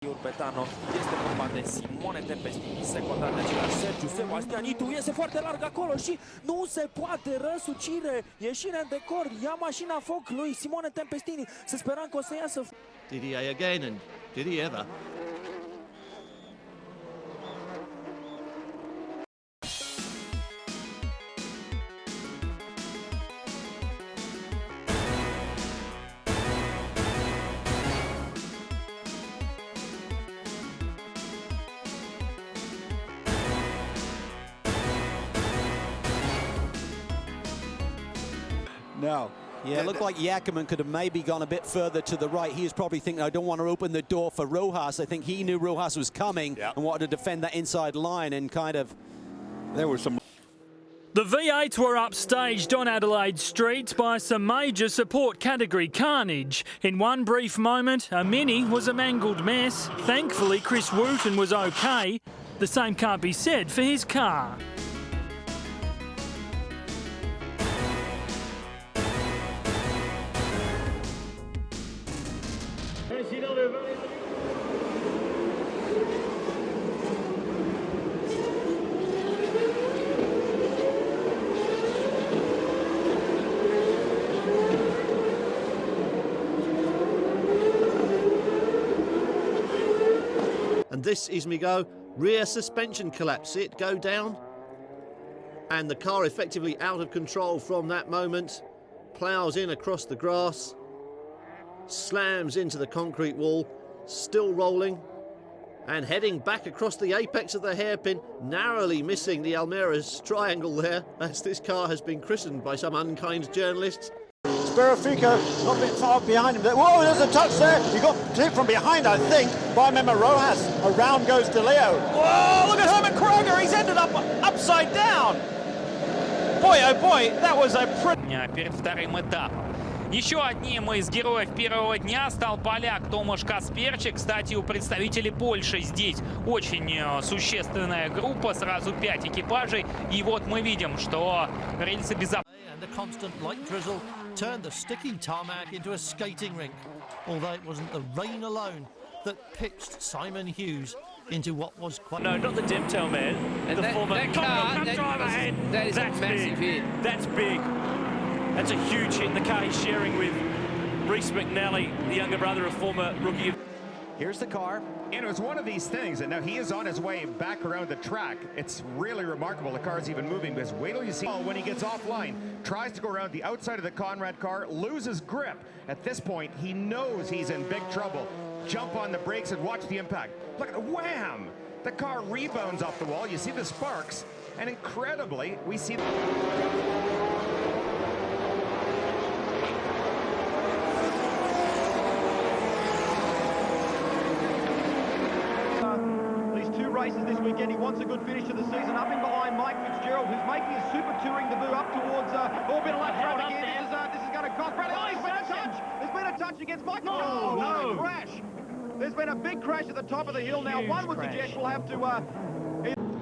Urbetano, este vorba de Simone Tempestini, secundat de acela Sergiu Sebastianitu, iese foarte larg acolo și nu se poate, răsucire, ieșire în decor, ia mașina foc lui Simone Tempestini, să sperăm că o să iasă. Didier again, and did he ever? No. Yeah, it looked like Yakiman could have maybe gone a bit further to the right. He was probably thinking, I don't want to open the door for Rojas. I think he knew Rojas was coming and wanted to defend that inside line and kind of... There were some... The V8s were upstaged on Adelaide streets by some major support category carnage. In one brief moment, a Mini was a mangled mess. Thankfully, Chris Wooten was okay. The same can't be said for his car. And this is me go, rear suspension collapse. See it go down? And the car effectively out of control from that moment. Ploughs in across the grass. Slams into the concrete wall. Still rolling. And heading back across the apex of the hairpin. Narrowly missing the Almera's triangle there. As this car has been christened by some unkind journalists. Sperafico not a bit far behind him. Whoa, there's a touch there. He got clipped from behind, I think, by Memo Rojas. Around goes De Leo. Whoa, look at Herman Kroger. He's ended up upside down. Boy, oh boy, that was a pretty... Перед вторым этапом. Еще одним из героев первого дня стал поляк Томаш Касперчик. Кстати, у представителей Польши здесь очень существенная группа, сразу 5 экипажей. И вот мы видим, что рельсы безопасности. And the constant light drizzle turned the sticky tarmac into a skating rink. Although it wasn't the rain alone that pitched Simon Hughes into what was quite... No, not the Demptel man. And the that, former... that car, that is a massive hit. That's big. That's a huge hit. The car he's sharing with Reece McNally, the younger brother of former rookie. Here's the car. And it was one of these things, and now he is on his way back around the track. It's really remarkable the car's even moving, because wait till you see when he gets offline, tries to go around the outside of the Conrad car, loses grip. At this point, he knows he's in big trouble. Jump on the brakes and watch the impact. Look at the wham! The car rebounds off the wall. You see the sparks, and incredibly, we see... races this weekend. He wants a good finish to the season. Up in behind Mike Fitzgerald, who's making a super touring debut up towards Orbit left front again. This is going to cost Bradley. Oh, there's been a touch. There's been a touch against Mike. Oh, no. Crash. There's been a big crash at the top of the hill. Now, one would suggest we'll have to...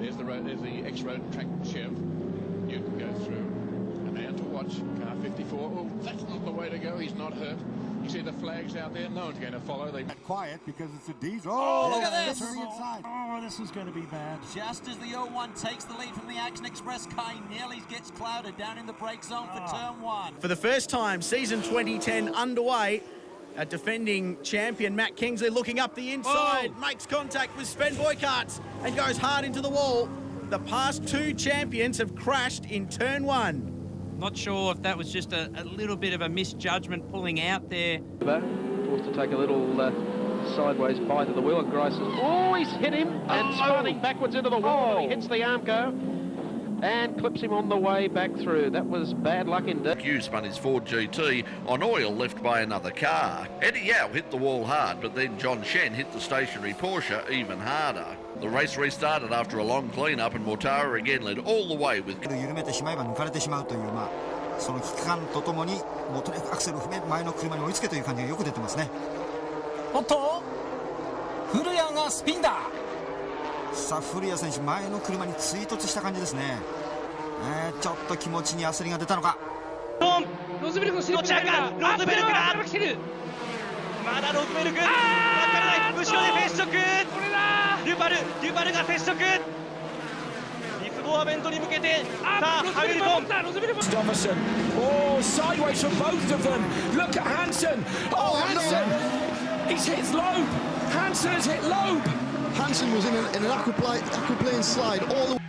There's the X-Road track Chev. You can go through. A man to watch. Car 54. Oh, that's not the way to go. He's not hurt. You see the flags out there? No one's going to follow. They quiet because it's a diesel. Oh, look at this! Oh, this is going to be bad. Just as the 01 takes the lead from the Action Express car, he nearly gets clouded down in the brake zone for turn 1. For the first time, season 2010 underway. A defending champion, Matt Kingsley, looking up the inside, makes contact with Sven Boykarts and goes hard into the wall. The past 2 champions have crashed in turn 1. Not sure if that was just a little bit of a misjudgment pulling out there. Forced to take a little sideways bite of the wheel, and Grice he's hit him and spinning backwards into the wall. He hits the Armco and clips him on the way back through. That was bad luck indeed. Hughes spun his Ford GT on oil left by another car. Eddie Yao hit the wall hard, but then John Shen hit the stationary Porsche even harder. The race restarted after a long clean-up, and Mortara again led all the way with... 緩めてしまえば抜かれてしまうという、その危機感とともに、もうとにかくアクセルを踏め、前の車に追いつけという感じがよく出てますね。おっと、古谷がスピンだ。さあ、古谷選手、前の車に追突した感じですね。ちょっと気持ちに焦りが出たのか。ロズベルクのスリップが来てる。まだロズベルグ、わからない、後ろで接触、デュバルが接触、リスボアベントに向けて、さあハミルトン、Stofferson, oh, sideways from both of them. Look at Hansen. Oh, Hansen, he's hit Loeb. Hansen has hit Loeb. Hansen was in an aquaplane slide all the way.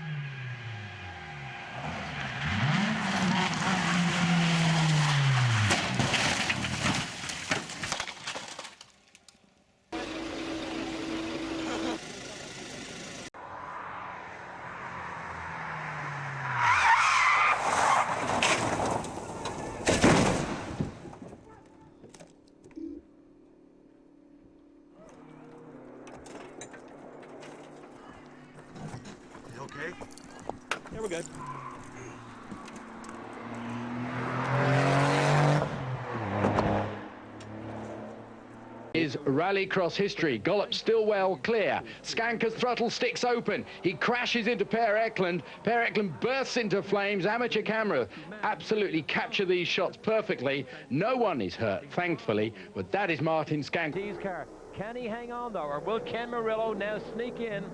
Okay. Yeah, we're good. Is rallycross history. Gollop still well clear. Skanker's throttle sticks open. He crashes into Per Eklund. Per Eklund bursts into flames. Amateur camera absolutely capture these shots perfectly. No one is hurt, thankfully, but that is Martin Skanker. Can he hang on though, or will Ken Murillo now sneak in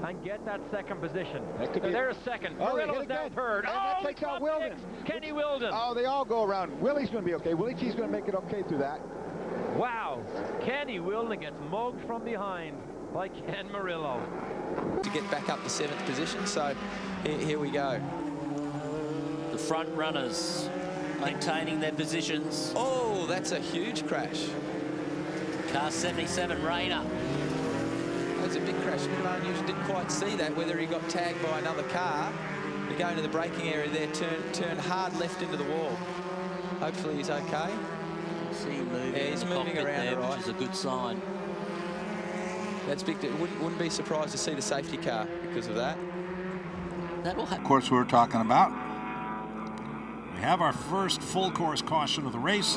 and get that second position? So there's second. Murillo's now third. That takes out Wilden. Kenny Wilden. Oh, they all go around. Willie's going to be okay. Willie T's going to make it okay through that. Wow. Kenny Wilden gets mugged from behind by Ken Murillo. To get back up to 7th position, so here we go. The front runners maintaining their positions. Oh, that's a huge crash. Car 77, Rayner. That was a big crash. Unusual, didn't quite see that, whether he got tagged by another car. He go into the braking area there, turn hard left into the wall. Hopefully he's okay. See him moving. Yeah, he's moving around there, right. which is a good sign. That's big. Wouldn't be surprised to see the safety car because of that. That will happen. Of course, we're talking about. We have our first full course caution of the race.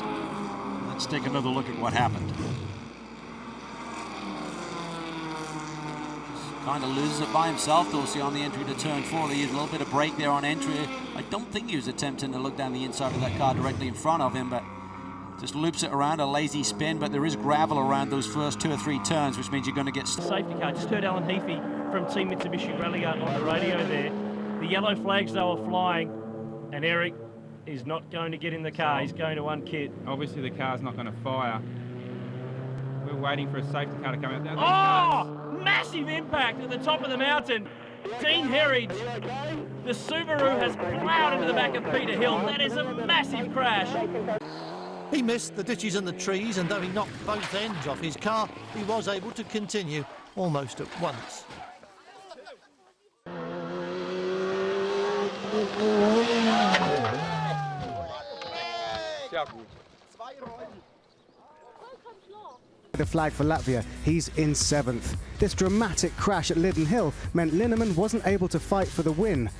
Let's take another look at what happened. Kind of loses it by himself, though. See on the entry to turn 4, he used a little bit of brake there on entry. I don't think he was attempting to look down the inside of that car directly in front of him, but just loops it around, a lazy spin. But there is gravel around those first 2 or 3 turns, which means you're going to get safety car. Just heard Alan Heafy from Team Mitsubishi Ralliart on the radio there. The yellow flags they were flying, and Eric is not going to get in the car. He's going to unkit. Obviously the car's not going to fire. We're waiting for a safety car to come out. Oh! Massive impact at the top of the mountain. Dean Herridge, the Subaru has plowed into the back of Peter Hill. That is a massive crash. He missed the ditches and the trees, and though he knocked both ends off his car, he was able to continue almost at once. The flag for Latvia, he's in 7th. This dramatic crash at Lydden Hill meant Linneman wasn't able to fight for the win.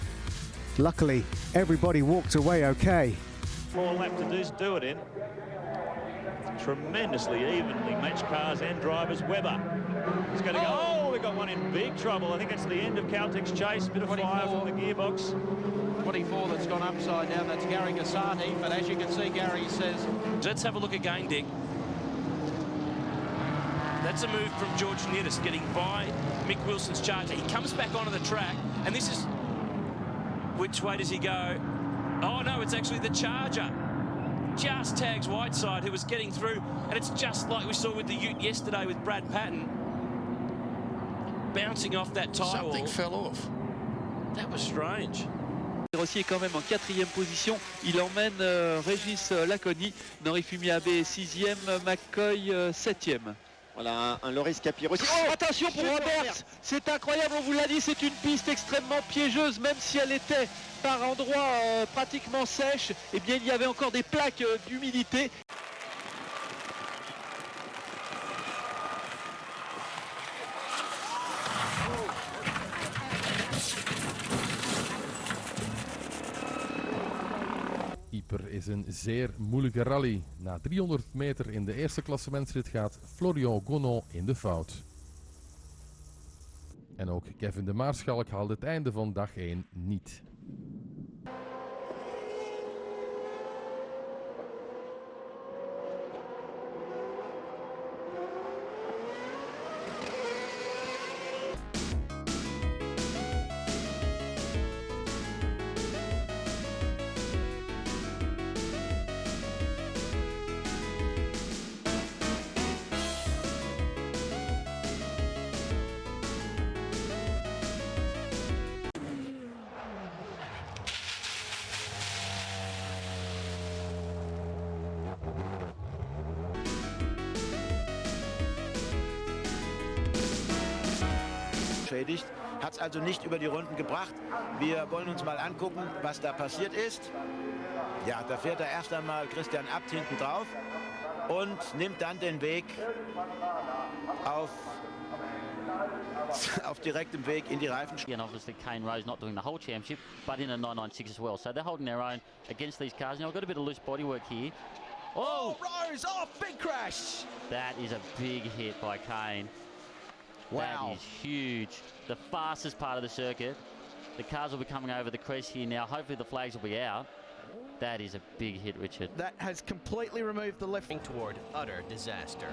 Luckily, everybody walked away okay. 4 lap to do it in. Tremendously evenly matched cars and drivers. Weber is going to go. Oh, we got one in big trouble. I think it's the end of Caltech's chase. Bit of fire from the gearbox. 24 that's gone upside down. That's Gary Gassati. But as you can see, Gary says. Let's have a look again, Dick. That's a move from George Nittis getting by Mick Wilson's Charger. He comes back onto the track, and this is... Which way does he go? Oh, no, it's actually the Charger. Just tags Whiteside, who was getting through, and it's just like we saw with the Ute yesterday with Brad Patton. Bouncing off that tyre wall. Something fell off. That was strange. Rossi est quand même en 4e position. Il emmène Régis Laconi. Norrie Fumiabe 6e, McCoy 7e. Voilà, un Loris Capirossi. Oh, attention pour Roberts, c'est incroyable, on vous l'a dit, c'est une piste extrêmement piégeuse, même si elle était par endroits pratiquement sèche, eh bien il y avait encore des plaques d'humidité. Yper is een zeer moeilijke rally. Na 300 meter in de eerste klassementsrit gaat Florian Gonnon in de fout. En ook Kevin de Maarschalk haalde het einde van dag 1 niet. beschädigt. Hat es also nicht über die Runden gebracht. Wir wollen uns mal angucken, was da passiert ist. Ja, da fährt er erst einmal Christian Abt hinten drauf und nimmt dann den Weg auf direktem Weg in die Reifen. And obviously Kane Rose not doing the whole championship, but in a 996 as well. So they're holding their own against these cars. Now, I've got a bit of loose bodywork here. Oh, Rose! Oh, big crash! That is a big hit by Kane. Wow. That is huge. The fastest part of the circuit. The cars will be coming over the crest here now. Hopefully the flags will be out. That is a big hit, Richard. That has completely removed the left toward utter disaster.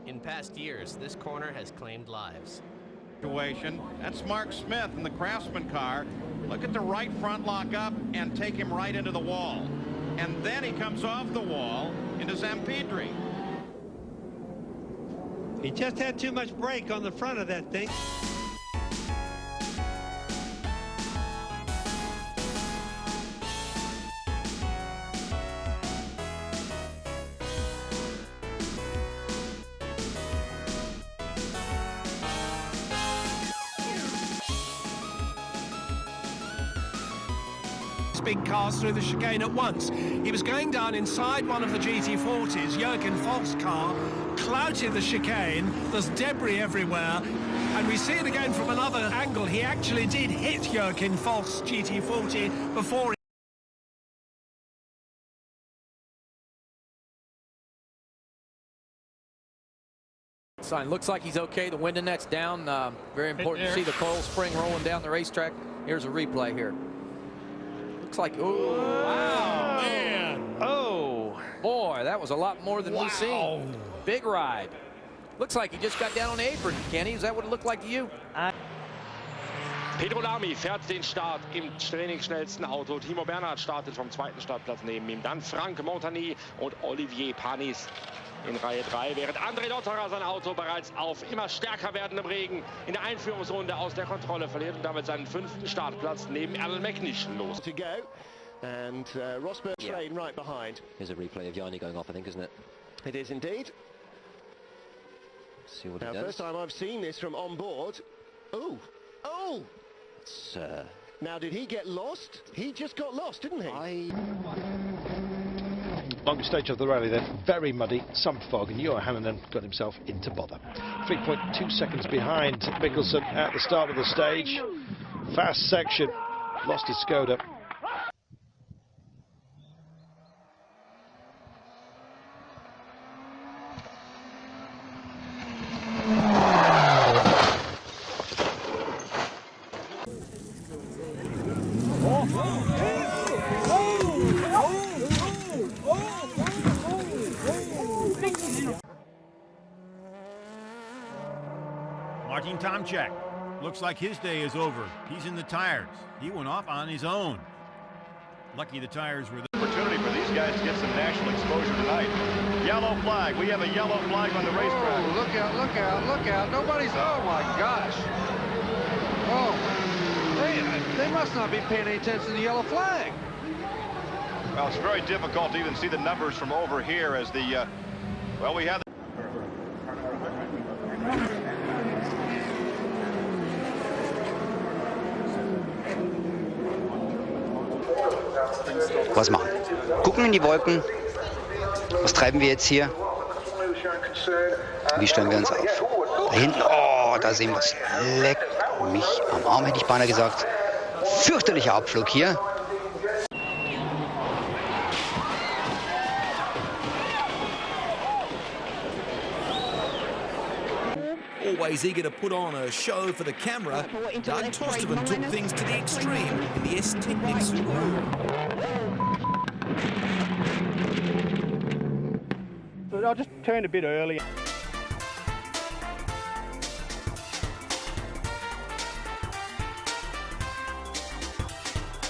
In past years, this corner has claimed lives. That's Mark Smith in the Craftsman car. Look at the right front lock up and take him right into the wall. And then he comes off the wall into Zampedri. He just had too much brake on the front of that thing. Big cars through the chicane at once. He was going down inside one of the GT40s. Jürgen Volk's car clouted the chicane. There's debris everywhere. And we see it again from another angle. He actually did hit Jürgen Volk's GT40 before. Sign looks like he's okay. The window net's down. Very important to see the coil spring rolling down the racetrack. Here's a replay here. Looks like, oh, wow, man. Oh, boy, that was a lot more than we've seen. Big ride. Looks like he just got down on the apron, Kenny. Is that what it looked like to you? Pedro Lamy fährt den Start im trainingsschnellsten Auto. Timo Bernhard startet vom zweiten Startplatz neben ihm. Dann Frank Montagny und Olivier Panis in Reihe 3, während André Lotterer sein Auto bereits auf immer stärker werdendem Regen in der Einführungsrunde aus der Kontrolle verliert und damit seinen 5. Startplatz neben Alan McNish los. To go, and Rosberg train right behind. Here's a replay of Yanni going off, I think, isn't it? It is indeed. See what now, he does. first time I've seen this from on board. Oh, oh! It's, now, did he get lost? He just got lost, didn't he? Longest stage of the rally then, very muddy, some fog, and Johan Hannanen got himself into bother. 3.2 seconds behind Mikkelsen at the start of the stage. Fast section, lost his Skoda. Martin Tomczak. Looks like his day is over. He's in the tires. He went off on his own. Lucky the tires were there. Opportunity for these guys to get some national exposure tonight. Yellow flag. We have a yellow flag on the racetrack. Oh, look out, look out, look out. Nobody's, oh my gosh. Oh, they must not be paying any attention to the yellow flag. Well, it's very difficult to even see the numbers from over here as the, well, we have... Was machen? Gucken in die Wolken. Was treiben wir jetzt hier? Wie stellen wir uns auf? Da hinten, oh, da sehen wir es. Leck mich am Arm, hätte ich beinahe gesagt. Fürchterlicher Abflug hier. Always eager to put on a show for the camera, Doug Tosterman took things to the extreme in the S-Technics Subaru. But I just turned a bit early.